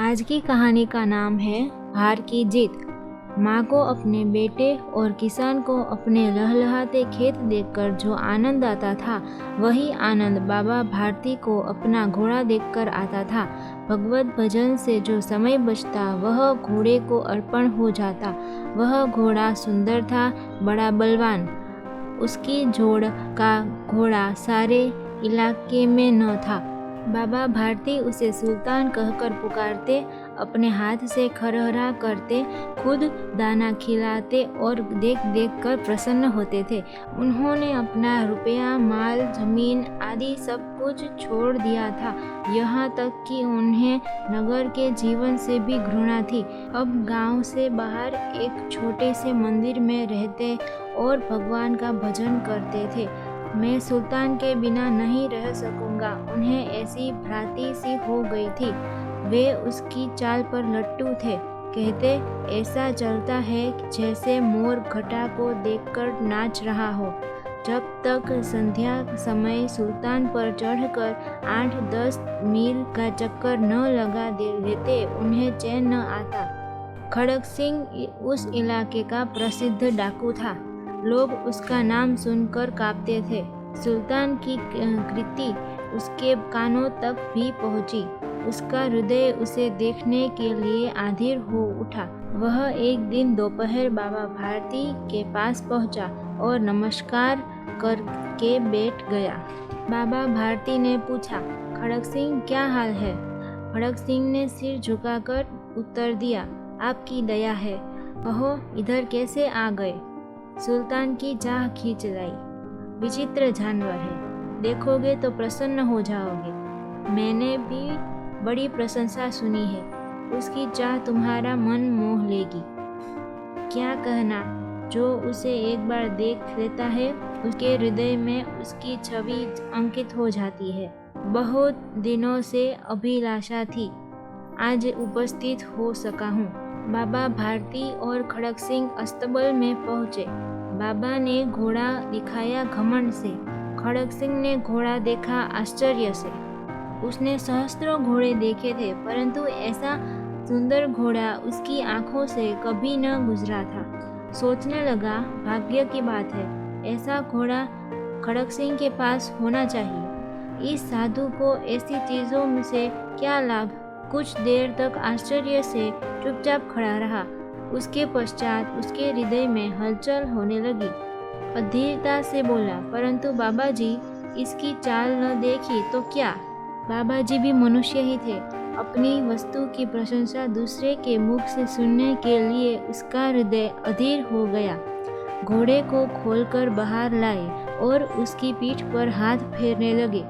आज की कहानी का नाम है हार की जीत। माँ को अपने बेटे और किसान को अपने लहलहाते खेत देखकर जो आनंद आता था, वही आनंद बाबा भारती को अपना घोड़ा देखकर आता था। भगवत भजन से जो समय बचता वह घोड़े को अर्पण हो जाता। वह घोड़ा सुंदर था, बड़ा बलवान। उसकी जोड़ का घोड़ा सारे इलाके में न था। बाबा भारती उसे सुल्तान कहकर पुकारते, अपने हाथ से खरहरा करते, खुद दाना खिलाते और देख देख कर प्रसन्न होते थे। उन्होंने अपना रुपया, माल, जमीन आदि सब कुछ छोड़ दिया था। यहाँ तक कि उन्हें नगर के जीवन से भी घृणा थी। अब गांव से बाहर एक छोटे से मंदिर में रहते और भगवान का भजन करते थे। मैं सुल्तान के बिना नहीं रह सकूंगा, उन्हें ऐसी भ्रांति सी हो गई थी। वे उसकी चाल पर लट्टू थे। कहते, ऐसा चलता है जैसे मोर घटा को देखकर नाच रहा हो। जब तक संध्या समय सुल्तान पर चढ़कर 8-10 मील का चक्कर न लगा देते, उन्हें चैन न आता। खड़क सिंह उस इलाके का प्रसिद्ध डाकू था। लोग उसका नाम सुनकर कांपते थे। सुल्तान की कीर्ति उसके कानों तक भी पहुंची। उसका हृदय उसे देखने के लिए आधिर हो उठा। वह एक दिन दोपहर बाबा भारती के पास पहुंचा और नमस्कार करके बैठ गया। बाबा भारती ने पूछा, खड़क सिंह क्या हाल है? खड़क सिंह ने सिर झुकाकर उत्तर दिया, आपकी दया है। कहो, इधर कैसे आ गए? सुल्तान की चाह खींच लाई। विचित्र जानवर है, देखोगे तो प्रसन्न हो जाओगे। मैंने भी बड़ी प्रशंसा सुनी है। उसकी चाह तुम्हारा मन मोह लेगी। क्या कहना, जो उसे एक बार देख लेता है, उसके हृदय में उसकी छवि अंकित हो जाती है। बहुत दिनों से अभिलाषा थी, आज उपस्थित हो सका हूँ। बाबा भारती और खड़क सिंह अस्तबल में पहुँचे। बाबा ने घोड़ा दिखाया घमंड से, खड़क सिंह ने घोड़ा देखा आश्चर्य से। उसने सहस्त्रों घोड़े देखे थे, परंतु ऐसा सुंदर घोड़ा उसकी आंखों से कभी न गुजरा था। सोचने लगा, भाग्य की बात है, ऐसा घोड़ा खड़क सिंह के पास होना चाहिए। इस साधु को ऐसी चीजों से क्या लाभ? कुछ देर तक आश्चर्य से चुपचाप खड़ा रहा। उसके पश्चात उसके हृदय में हलचल होने लगी। अधीरता से बोला, परंतु बाबा जी, इसकी चाल न देखी तो क्या? बाबा जी भी मनुष्य ही थे। अपनी वस्तु की प्रशंसा दूसरे के मुख से सुनने के लिए उसका हृदय अधीर हो गया। घोड़े को खोलकर बाहर लाए और उसकी पीठ पर हाथ फेरने लगे।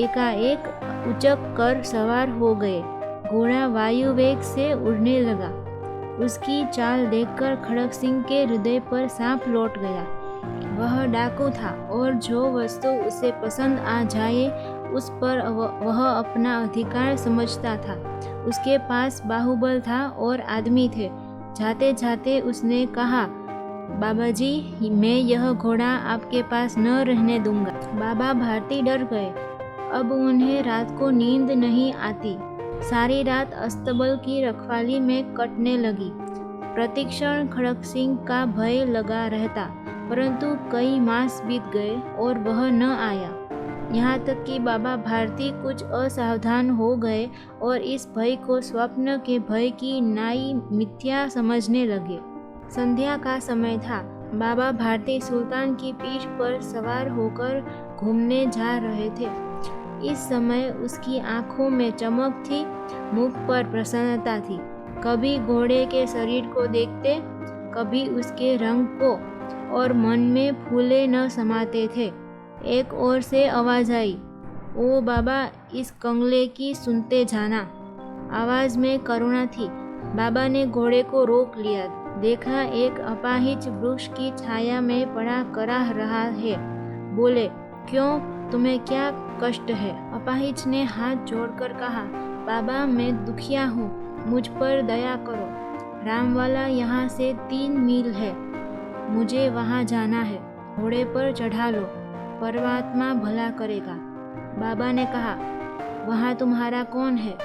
एकाएक उचक कर सवार हो गए। घोड़ा वायु वेग से उड़ने लगा। उसकी चाल देखकर खड़क सिंह के हृदय पर सांप लौट गया। वह डाकू था और जो वस्तु उसे पसंद आ जाए उस पर वह अपना अधिकार समझता था। उसके पास बाहुबल था और आदमी थे। जाते जाते उसने कहा, बाबा जी, मैं यह घोड़ा आपके पास न रहने दूंगा। बाबा भारती डर गए। अब उन्हें रात को नींद नहीं आती। सारी रात अस्तबल की रखवाली में कटने लगी। प्रतिक्षण खड़क सिंह का भय लगा रहता, परंतु कई मास बीत गए और वह न आया। यहाँ तक कि बाबा भारती कुछ असावधान हो गए और इस भय को स्वप्न के भय की नाई मिथ्या समझने लगे। संध्या का समय था। बाबा भारती सुल्तान की पीठ पर सवार होकर घूमने जा रहे थे। इस समय उसकी आंखों में चमक थी, मुख पर प्रसन्नता थी। कभी घोड़े के शरीर को देखते, कभी उसके रंग को, और मन में फूले न समाते थे। एक ओर से आवाज आई, ओ बाबा, इस कंगले की सुनते जाना। आवाज में करुणा थी। बाबा ने घोड़े को रोक लिया। देखा एक अपाहिज वृक्ष की छाया में पड़ा कराह रहा है। बोले, क्यों, तुम्हें क्या कष्ट है? अपाहिज ने हाथ जोड़कर कहा, बाबा, मैं दुखिया हूँ, मुझ पर दया करो। रामवाला यहाँ से 3 मील है, मुझे वहाँ जाना है। घोड़े पर चढ़ा लो, परमात्मा भला करेगा। बाबा ने कहा, वहाँ तुम्हारा कौन है?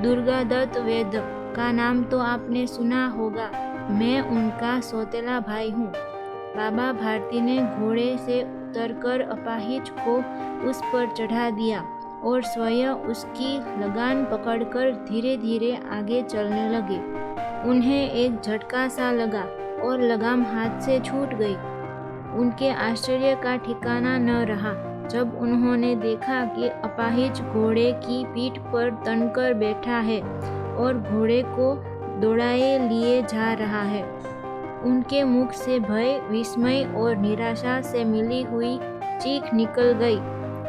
दुर्गादत्त वैद्य का नाम तो आपने सुना होगा, मैं उनका सौतेला भाई हूँ। बाबा भारती ने घोड़े से उतरकर अपाहिज को उस पर चढ़ा दिया और स्वयं उसकी लगान पकड़कर धीरे धीरे आगे चलने लगे। उन्हें एक झटका सा लगा और लगाम हाथ से छूट गई। उनके आश्चर्य का ठिकाना न रहा जब उन्होंने देखा कि अपाहिज घोड़े की पीठ पर तनकर बैठा है और घोड़े को दौड़ाए लिए जा रहा है। उनके मुख से भय, विस्मय और निराशा से मिली हुई चीख निकल गई।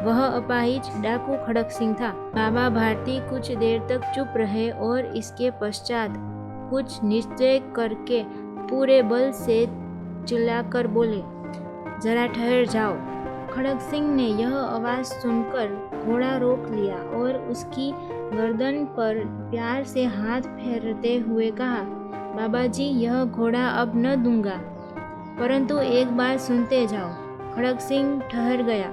वह अपाहिज डाकू खड़क सिंह था। बाबा भारती कुछ देर तक चुप रहे और इसके पश्चात कुछ निश्चय करके पूरे बल से चिल्लाकर बोले, जरा ठहर जाओ। खड़क सिंह ने यह आवाज सुनकर घोड़ा रोक लिया और उसकी गर्दन पर प्यार से हाथ फेरते हुए कहा, बाबा जी, यह घोड़ा अब न दूंगा, परंतु एक बार सुनते जाओ। खड़क सिंह ठहर गया।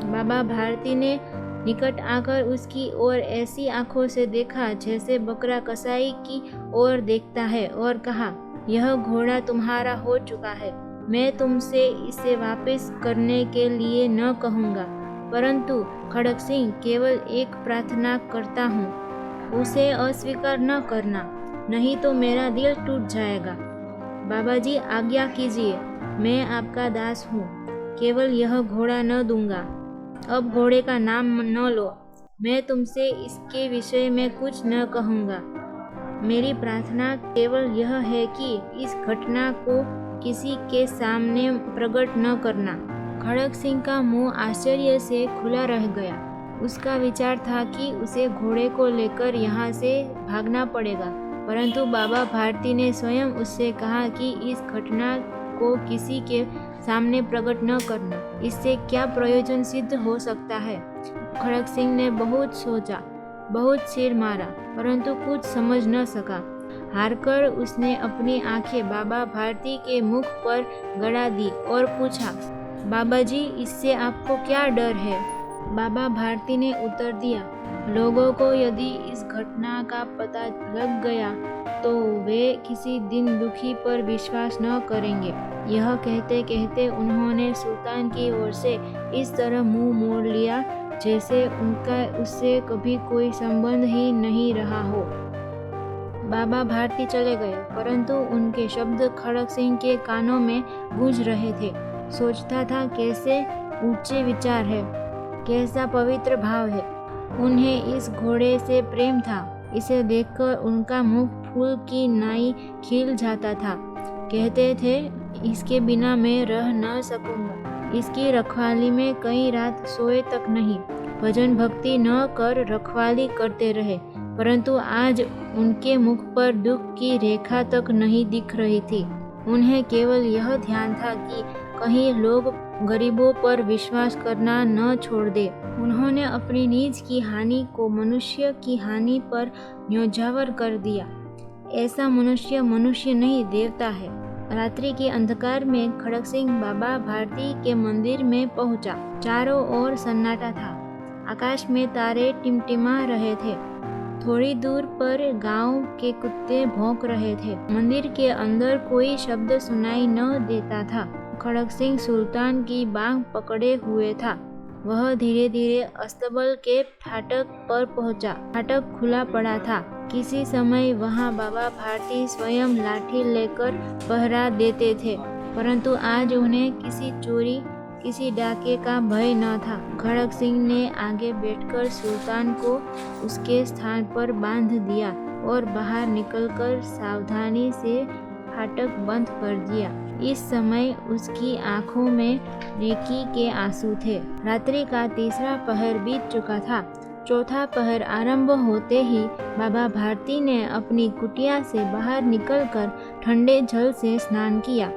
बाबा भारती ने निकट आकर उसकी ओर ऐसी आंखों से देखा जैसे बकरा कसाई की ओर देखता है और कहा, यह घोड़ा तुम्हारा हो चुका है। मैं तुमसे इसे वापस करने के लिए न कहूँगा, परंतु खड़क सिंह केवल एक प्रार्थना करता हूँ, उसे अस्वीकार न करना, नहीं तो मेरा दिल टूट जाएगा। बाबा जी, आज्ञा कीजिए, मैं आपका दास हूँ, केवल यह घोड़ा न दूंगा। अब घोड़े का नाम न लो, मैं तुमसे इसके विषय में कुछ न कहूँगा। मेरी प्रार्थना केवल यह है कि इस घटना को किसी के सामने प्रकट न करना। खड़क सिंह का मुंह आश्चर्य से खुला रह गया। उसका विचार था कि उसे घोड़े को लेकर यहाँ से भागना पड़ेगा, परंतु बाबा भारती ने स्वयं उससे कहा कि इस घटना को किसी के सामने प्रकट न करना। इससे क्या प्रयोजन सिद्ध हो सकता है? खड़क सिंह ने बहुत सोचा, बहुत सिर मारा, परंतु कुछ समझ न सका। हारकर उसने अपनी आंखें बाबा भारती के मुख पर गड़ा दी और पूछा, बाबा जी, इससे आपको क्या डर है? बाबा भारती ने उत्तर दिया, लोगों को यदि इस घटना का पता लग गया तो वे किसी दिन दुखी पर विश्वास न करेंगे। यह कहते कहते उन्होंने सुल्तान की ओर से इस तरह मुंह मोड़ लिया जैसे उनका उससे कभी कोई संबंध ही नहीं रहा हो। बाबा भारती चले गए, परंतु उनके शब्द खड़क सिंह के कानों में गूंज रहे थे। सोचता था, कैसे ऊंचे विचार है, कैसा पवित्र भाव है। उन्हें इस घोड़े से प्रेम था। इसे देखकर उनका मुख फूल की नाई खिल जाता था। कहते थे, इसके बिना मैं रह न सकूंगा। इसकी रखवाली में कई रात सोए तक नहीं। भजन भक्ति न कर रखवाली करते रहे, परंतु आज उनके मुख पर दुख की रेखा तक नहीं दिख रही थी। उन्हें केवल यह ध्यान था कि कहीं लोग गरीबों पर विश्वास करना न छोड़ दे। उन्होंने अपनी नीज की हानि को मनुष्य की हानि पर न्योछावर कर दिया। ऐसा मनुष्य मनुष्य नहीं, देवता है। रात्रि के अंधकार में खड़क सिंह बाबा भारती के मंदिर में पहुंचा। चारों ओर सन्नाटा था। आकाश में तारे टिमटिमा रहे थे। थोड़ी दूर पर गांव के कुत्ते भौंक रहे थे। मंदिर के अंदर कोई शब्द सुनाई न देता था। खड़क सिंह सुल्तान की बांह पकड़े हुए था। वह धीरे धीरे अस्तबल के फाटक पर पहुंचा। फाटक खुला पड़ा था। किसी समय वहां बाबा भारती स्वयं लाठी लेकर पहरा देते थे, परंतु आज उन्हें किसी चोरी, किसी डाके का भय न था। खड़क सिंह ने आगे बैठकर सुल्तान को उसके स्थान पर बांध दिया और बाहर निकलकर सावधानी से फाटक बंद कर दिया। इस समय उसकी आंखों में नेकी के आंसू थे। रात्रि का तीसरा पहर बीत चुका था। चौथा पहर आरंभ होते ही बाबा भारती ने अपनी कुटिया से बाहर निकलकर ठंडे जल से स्नान किया।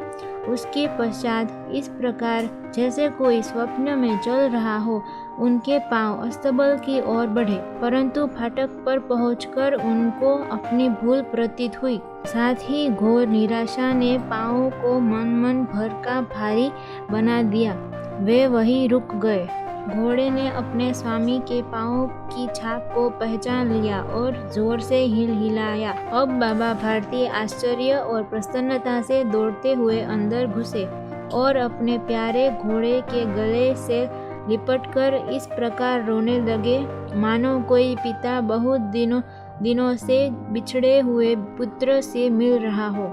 उसके पश्चात इस प्रकार जैसे कोई स्वप्न में चल रहा हो, उनके पांव अस्तबल की ओर बढ़े, परंतु फाटक पर पहुंचकर उनको अपनी भूल प्रतीत हुई। साथ ही घोर निराशा ने पांवों को मन भर का भारी बना दिया। वे वहीं रुक गए। घोड़े ने अपने स्वामी के पांवों की छाप को पहचान लिया और जोर से हिलाया। अब बाबा भारती आश्चर्य और प्रसन्नता से दौड़ते हुए अंदर घुसे और अपने प्यारे घोड़े के गले से लिपटकर इस प्रकार रोने लगे मानो कोई पिता बहुत दिनों से बिछड़े हुए पुत्र से मिल रहा हो।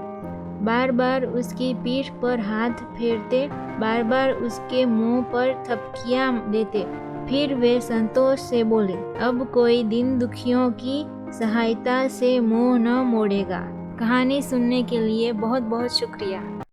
बार बार उसकी पीठ पर हाथ फेरते, बार बार उसके मुंह पर थपकियां देते। फिर वे संतोष से बोले, अब कोई दीन दुखियों की सहायता से मुंह न मोड़ेगा। कहानी सुनने के लिए बहुत बहुत शुक्रिया।